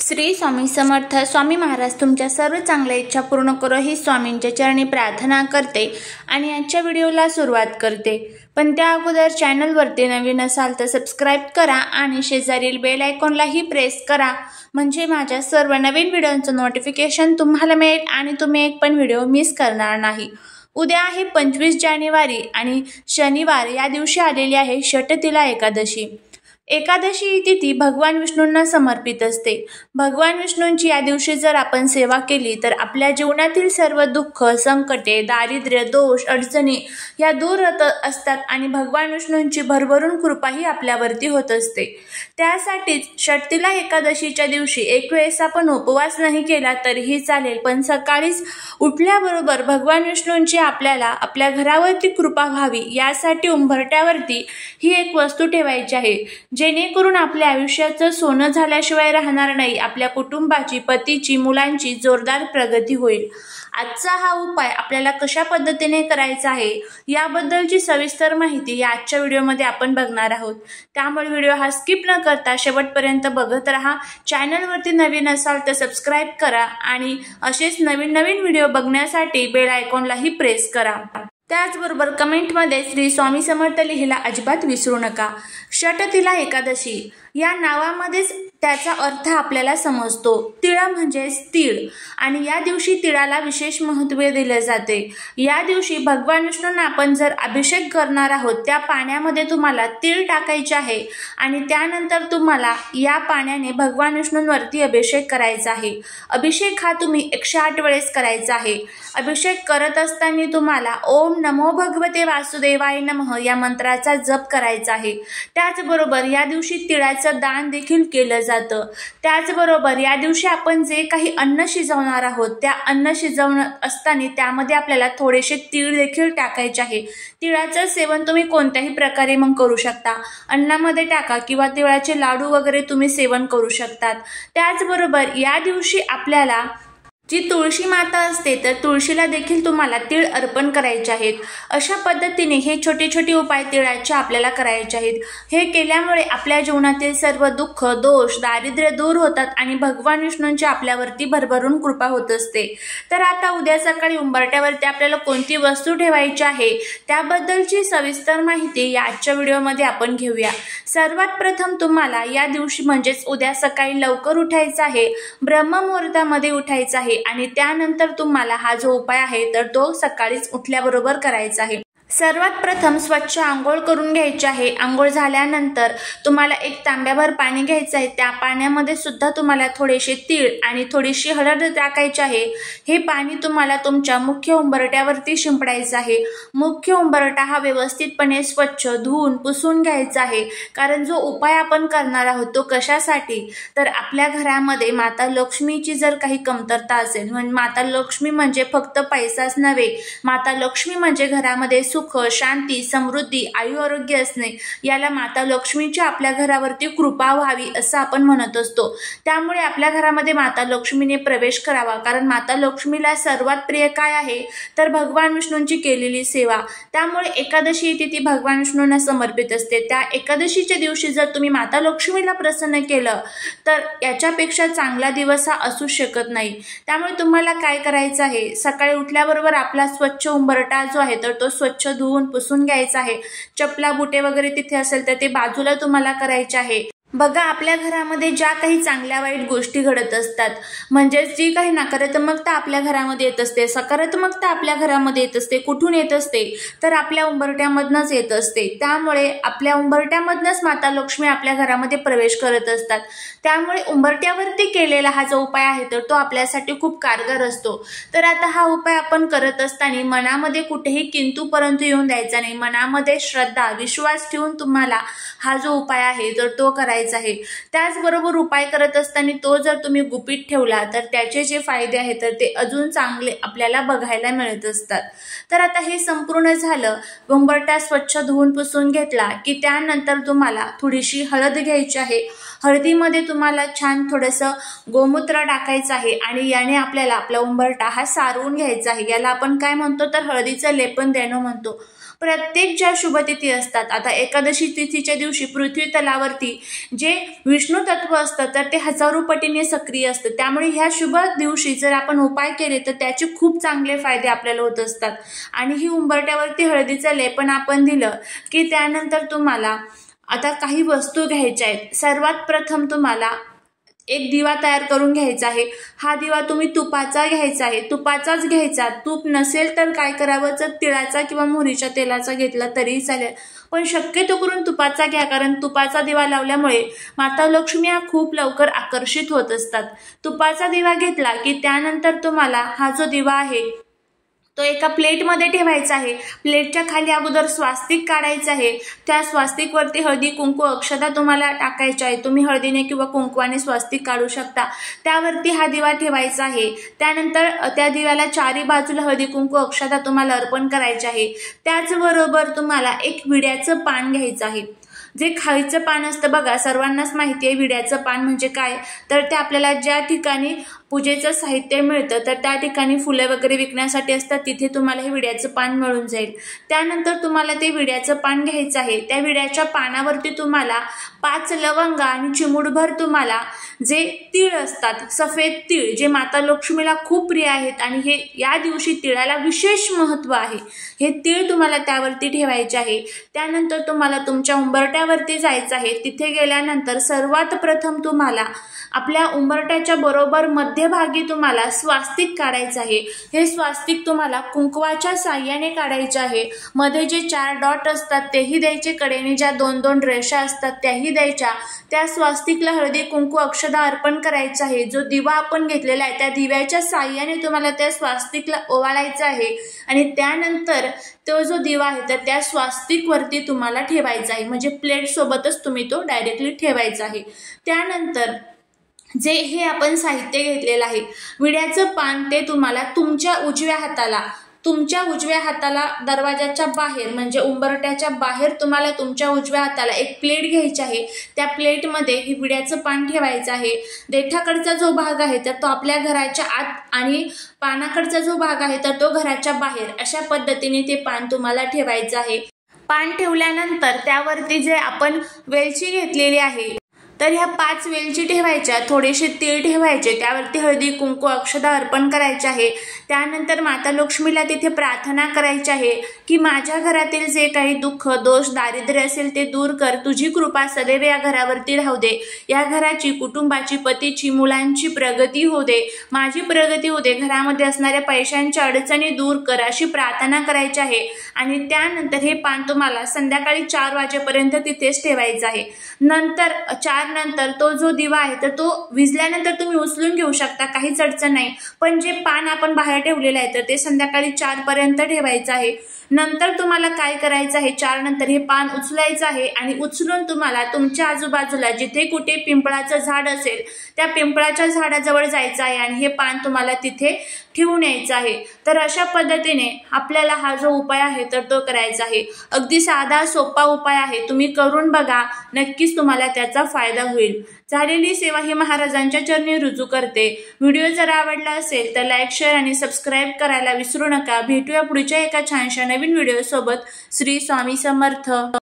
श्री स्वामी समर्थ। स्वामी महाराज तुमच्या सर्व चांगल्या इच्छा पूर्ण करो ही स्वामींच्या चरणी प्रार्थना करते आणि आजच्या व्हिडिओला सुरुवात करते। पण त्या अगोदर चॅनलवरती नवीन असाल तर सबस्क्राइब करा आणि शेजारील बेल आयकॉनलाही प्रेस करा, म्हणजे माझ्या सर्व नवीन व्हिडिओंचं नोटिफिकेशन तुम्हाला मिळेल आणि तुम्ही एक पण व्हिडिओ मिस करणार नाही। उद्या आहे 25 जानेवारी आणि शनिवार, या दिवशी आलेली आहे षटतिला एकादशी। एकादशी ही तिथी भगवान विष्णूंना समर्पित असते। भगवान विष्णूंची या दिवशी जर आपण सेवा केली तर आपल्या जीवनातील सर्व दुःख, संकटे, दारिद्र्य, दोष, अडचणी या दूर असतात आणि भगवान विष्णूंची भरभरून कृपाही आपल्यावरती होत असते। त्यासाठीच षटतिला एकादशीच्या दिवशी एक वेळेस आपण उपवास नाही केला तरीही चालेल, पण सकाळीच उठल्याबरोबर भगवान विष्णूंची आपल्याला आपल्या घरावरती कृपा व्हावी यासाठी उंबरट्यावरती ही एक वस्तू ठेवायची आहे, जेणेकरून आपल्या आयुष्याचं सोनं झाल्याशिवाय राहणार नाही। आपल्या कुटुंबाची, पतीची, मुलांची जोरदार प्रगती होईल। आजचा हा उपाय आपल्याला कशा पद्धतीने करायचा आहे याबद्दलची सविस्तर माहिती या आजच्या व्हिडिओमध्ये आपण बघणार आहोत। त्यामुळे व्हिडिओ हा स्किप न करता शेवटपर्यंत बघत राहा। चॅनलवरती नवीन असाल तर सबस्क्राइब करा आणि असेच नवीन व्हिडिओ बघण्यासाठी बेल आयकॉनलाही प्रेस करा। त्याचबरोबर कमेंटमध्ये श्री स्वामी समर्थ लिहायला अजिबात विसरू नका। षटतिला एकादशी या नावामध्येच त्याचा अर्थ आपल्याला समजतो। तिळा म्हणजे तीळ आणि या दिवशी तिळाला विशेष महत्त्व दिले जाते। या दिवशी भगवान विष्णूंना आपण जर अभिषेक करणार आहोत, त्या पाण्यामध्ये तुम्हाला तीळ टाकायचे आहे आणि त्यानंतर तुम्हाला या पाण्याने भगवान विष्णूंवरती अभिषेक करायचा आहे। अभिषेक हा तुम्ही 108 वेळेस करायचा आहे। अभिषेक करत असताना तुम्हाला ओम नमो भगवते वासुदेवाय नमः या मंत्राचा जप करायचा आहे। त्याचबरोबर या दिवशी तिळाचं दान देखील केलं जातं। त्याचबरोबर या दिवशी आपण जे काही अन्न शिजवणार आहोत, त्या अन्न शिजवत असताना त्यामध्ये आपल्याला थोडेसे तीळ देखील टाकायचे आहे। तिळाचं सेवन तुम्ही कोणत्याही प्रकारे मग करू शकता, अन्नामध्ये टाका किंवा तिळाचे लाडू वगैरे तुम्ही सेवन करू शकतात। त्याचबरोबर या दिवशी आपल्याला जी तुळशी माता असते तर तुळशीला देखील तुम्हाला तीळ अर्पण करायचे आहेत। अशा पद्धतीने हे छोटे छोटे उपाय तिळाचे आपल्याला करायचे आहेत। हे केल्यामुळे आपल्या जीवनातील सर्व दुःख, दोष, दारिद्र्य दूर होतात आणि भगवान विष्णूंची आपल्यावरती भरभरून कृपा होत असते। तर आता उद्या सकाळी उंबरट्यावरती आपल्याला कोणती वस्तू ठेवायची आहे त्याबद्दलची सविस्तर माहिती या आजच्या व्हिडिओमध्ये आपण घेऊया। सर्वात प्रथम तुम्हाला या दिवशी म्हणजेच उद्या सकाळी लवकर उठायचं आहे, ब्रह्ममुहूर्तामध्ये उठायचं आहे आणि त्यानंतर तुम्हाला हा जो उपाय आहे तर तो सकाळीच उठल्याबरोबर करायचा आहे। सर्वात प्रथम स्वच्छ आंघोळ करून घ्यायची आहे। आंघोळ झाल्यानंतर तुम्हाला एक तांब्याभर पाणी घ्यायचं आहे। त्या पाण्यामध्ये सुद्धा तुम्हाला थोडेसे तीळ आणि थोडीशी हळद टाकायची आहे। हे पाणी तुम्हाला तुमच्या मुख्य उंबरट्यावरती शिंपडायचं आहे। मुख्य उंबरटा हा व्यवस्थितपणे स्वच्छ धुवून पुसून घ्यायचा आहे, कारण जो उपाय आपण करणार आहोत तो कशासाठी, तर आपल्या घरामध्ये माता लक्ष्मीची जर काही कमतरता असेल, म्हणजे माता लक्ष्मी म्हणजे फक्त पैसाच नव्हे, माता लक्ष्मी म्हणजे घरामध्ये सुख, शांती, समृद्धी, आयु आरोग्य असणे, याला माता लक्ष्मीची आपल्या घरावरती कृपा व्हावी असं आपण म्हणत असतो। त्यामुळे आपल्या घरामध्ये माता लक्ष्मीने प्रवेश करावा, कारण माता लक्ष्मीला सर्वात प्रिय काय आहे तर भगवान विष्णूंची केलेली सेवा। त्यामुळे एकादशी तिथी भगवान विष्णूंना समर्पित असते। त्या एकादशीच्या दिवशी जर तुम्ही माता लक्ष्मीला प्रसन्न केलं तर याच्यापेक्षा चांगला दिवस हा असू शकत नाही। त्यामुळे तुम्हाला काय करायचं आहे, सकाळी उठल्याबरोबर आपला स्वच्छ उंबरटा जो आहे तर तो स्वच्छ धुवून पुसून घ्यायचा आहे। चपला, बुटे वगैरे तिथे असेल तर ते बाजूला तुम्हाला करायचे आहे। बघा, आपल्या घरामध्ये ज्या काही चांगल्या वाईट गोष्टी घडत असतात, म्हणजेच जी काही नकारात्मकता आपल्या घरामध्ये येत असते, सकारात्मकता आपल्या घरामध्ये येत असते, कुठून येत असते तर आपल्या उंबरट्यामधनच येत असते। त्यामुळे आपल्या उंबरट्यामधनच माता लक्ष्मी आपल्या घरामध्ये प्रवेश करत असतात। त्यामुळे उंबरट्यावरती केलेला हा जो उपाय आहे तर तो आपल्यासाठी खूप कारगर असतो। तर आता हा उपाय आपण करत असताना मनामध्ये कुठेही किंतु परंतु येऊन द्यायचा नाही। मनामध्ये श्रद्धा, विश्वास ठेवून तुम्हाला हा जो उपाय आहे तर तो करायचा आहे। त्याचबरोबर उपाय करत असताना तो जर तुम्ही गुपित ठेवला तर त्याचे जे फायदे आहेत तर ते अजून चांगले आपल्याला बघायला मिळत असतात। तर आता हे संपूर्ण झालं, उंबरटा स्वच्छ धुवून पुसून घेतला की त्यानंतर तुम्हाला थोडीशी हळद घ्यायची आहे। हळदीमध्ये तुम्हाला छान थोडंसं गोमूत्र टाकायचं आहे आणि याने आपल्याला आपला उंबरटा हा सारवून घ्यायचा आहे। याला आपण काय म्हणतो तर हळदीचं लेपन देणं म्हणतो। प्रत्येक ज्या शुभतिथी असतात, आता एकादशी तिथीच्या दिवशी पृथ्वी तलावरती जे विष्णू तत्व असतं तर ते हजारो पटीने सक्रिय असतं, त्यामुळे ह्या शुभ दिवशी जर आपण उपाय केले तर त्याचे खूप चांगले फायदे आपल्याला होत असतात। आणि ही उंबरट्यावरती हळदीचं लेपन आपण दिलं की त्यानंतर तुम्हाला आता काही वस्तू घ्यायच्या आहेत। सर्वात प्रथम तुम्हाला एक दिवा तयार करून घ्यायचा आहे। हा दिवा तुम्ही तुपाचा घ्यायचा आहे, तुपाचाच घ्यायचा। तूप नसेल तर काय करावं, तर तिळाचा किंवा मोहरीच्या तेलाचा घेतला तरी चालेल, पण शक्यतो करून तुपाचा घ्या, कारण तुपाचा दिवा लावल्यामुळे माता लक्ष्मी खूप लवकर आकर्षित होत असतात। तुपाचा दिवा घेतला की त्यानंतर तुम्हाला हा जो दिवा आहे तो एका प्लेटमध्ये ठेवायचा आहे। प्लेटच्या खाली अगोदर स्वास्तिक काढायचं आहे। त्या स्वास्तिकवरती हळदी कुंकू अक्षता तुम्हाला टाकायच्या आहे। तुम्ही हळदीने किंवा कुंकवाने स्वास्तिक काढू शकता। त्यावरती हा दिवा ठेवायचा आहे। त्यानंतर त्या दिव्याला चारी बाजूला हळदी कुंकू अक्षता तुम्हाला अर्पण करायचे आहे। त्याचबरोबर तुम्हाला एक विड्याचं पान घ्यायचं आहे। जे खायचं पान असतं बघा, सर्वांनाच माहिती आहे विड्याचं पान म्हणजे काय, तर ते आपल्याला ज्या ठिकाणी पूजेचं साहित्य मिळतं तर त्या ठिकाणी फुले वगैरे विकण्यासाठी असतात, तिथे तुम्हाला हे विड्याचं पान मिळून जाईल। त्यानंतर तुम्हाला ते विड्याचं पान घ्यायचं आहे। त्या विड्याच्या पानावरती तुम्हाला 5 लवंगा आणि चिमूटभर तुम्हाला जे तीळ असतात, सफेद तीळ, जे माता लक्ष्मीला खूप प्रिय आहेत आणि हे या दिवशी तिळाला विशेष महत्त्व आहे, हे तीळ तुम्हाला त्यावरती ठेवायचे आहे। त्यानंतर तुम्हाला तुमच्या उंबरट्यावरती जायचं आहे। तिथे गेल्यानंतर सर्वात प्रथम तुम्हाला आपल्या उंबरट्याच्या बरोबर मध्यभागी तुम्हाला स्वास्तिक काढायचं आहे। हे स्वास्तिक तुम्हाला कुंकवाच्या साह्याने काढायचे आहे। मध्ये जे 4 डॉट असतात तेही द्यायचे, कडेने ज्या 2-2 रेषा असतात त्याही द्यायच्या। त्या स्वास्तिकला हळदी कुंकू अक्षता अर्पण करायचं आहे। जो दिवा आपण घेतलेला आहे त्या दिव्याच्या साह्याने तुम्हाला त्या स्वास्तिकला ओवाळायचं आहे आणि त्यानंतर तो जो दिवा आहे तर त्या स्वास्तिक वरती तुम्हाला ठेवायचा आहे, म्हणजे प्लेट सोबतच तुम्ही तो डायरेक्टली ठेवायचा आहे। त्यानंतर जे हे आपण साहित्य घेतलेलं आहे विड्याचं पान, ते तुम्हाला तुमच्या उजव्या हाताला दरवाजाच्या बाहेर म्हणजे उंबरट्याच्या बाहेर तुम्हाला तुमच्या उजव्या हाताला एक प्लेट घ्यायची आहे। त्या प्लेटमध्ये हे विड्याचं पान ठेवायचं आहे। देठाकडचा जो भाग आहे तर तो आपल्या घराच्या आत आणि पानाकडचा जो भाग आहे तर तो घराच्या बाहेर, अशा पद्धतीने ते पान तुम्हाला ठेवायचं आहे। पान ठेवल्यानंतर त्यावरती जे आपण वेलची घेतलेली आहे तर ह्या 5 वेलची ठेवायच्या, थोडेसे तीळ ठेवायचे, त्यावरती हळदी कुंकू अक्षता अर्पण करायचे आहे। त्यानंतर माता लक्ष्मीला तिथे प्रार्थना करायची आहे की माझ्या घरातील जे काही दुःख दोष दारिद्र्य असेल ते दूर कर, तुझी कृपा सदैव या घरावरती राहू दे, या घराची, कुटुंबाची, पतीची, मुलांची प्रगती होऊ दे, माझी प्रगती होऊ दे, घरामध्ये असणाऱ्या पैशांच्या अडचणी दूर कर, अशी प्रार्थना करायची आहे। आणि त्यानंतर हे पान तुम्हाला संध्याकाळी 4 वाजेपर्यंत तिथेच ठेवायचं आहे। नंतर 4 नंतर तो जो दिवा आहे तर तो विझल्यानंतर तुम्ही उचलून घेऊ शकता, काहीच अडचण नाही, पण जे पान आपण बाहेर ठेवलेलं आहे तर ते संध्याकाळी 4 पर्यंत ठेवायचं आहे। नंतर तुम्हाला काय करायचं आहे, 4 नंतर हे पान उचलायचं आहे आणि उचलून तुम्हाला तुमच्या आजूबाजूला जिथे कुठे पिंपळाचं झाड असेल त्या पिंपळाच्या झाडाजवळ जायचं आहे आणि हे पान तुम्हाला तिथे ठेवून यायचं आहे। तर अशा पद्धतीने आपल्याला हा जो उपाय आहे तर तो करायचा आहे। अगदी साधा सोपा उपाय आहे, तुम्ही करून बघा, नक्कीच तुम्हाला त्याचा फायदा होईल। झालेली सेवा ही महाराजांच्या चरणी रुजू करते। व्हिडिओ जर आवडला असेल तर लाईक, शेअर आणि सबस्क्राईब करायला विसरू नका। भेटूया पुढच्या एका छानशा नवीन व्हिडिओ सोबत। श्री स्वामी समर्थ।